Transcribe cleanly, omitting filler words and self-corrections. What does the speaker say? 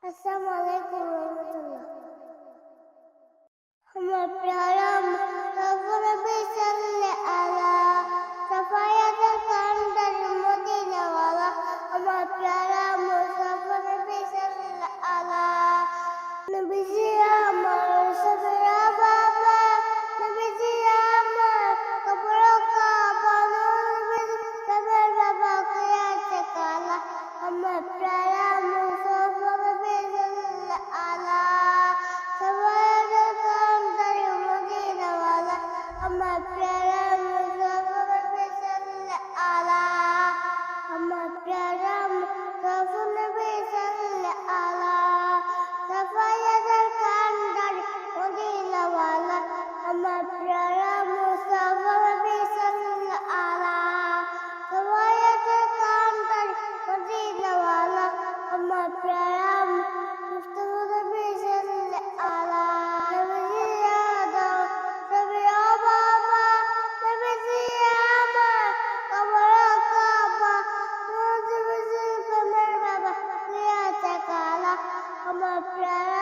আসসালামু আলাইকুম রহমতুল্লাহ। আমার প্যারা মুস্তাফা নবী সাল্লাল্লাহু আলা সাফায়াতুল কান্দার মদিনাওয়ালা। আমার প্যারা মুস্তাফা নবী সাল্লাল্লাহু আলা নবীজি আমার সফিয়া বাবা, নবীজি আমার কবর কাবা, নবীজি প্রেমের বাবা করেছে কালা। আমার প্যারা মুস্তাফা নবী সাল্লাল্লাহু আলা সাফায়াতুল কান্দার মদিনাওয়ালা। আমার প্যারা মুস্তাফা নবী সাল্লাল্লাহু আলা, আমার প্যারা মুস্তাফা নবী সাল্লাল্লাহু আলা সাফায়াতুল কান্দার মদিনাওয়ালা। আমার প্যারা মুস্তাফা নবী সাল্লাল্লাহু আলা সাফায়াতুল কান্দার মদিনাওয়ালা। আমার প্যারা মুস্তাফা নবী সাল্লাল্লাহু আলা নবীজি আদম সফিয়া বাবা, নবীজি আমার কবর কাবা, নবীজি প্রেমের বাবা করেছে কালা। আমার প্যারা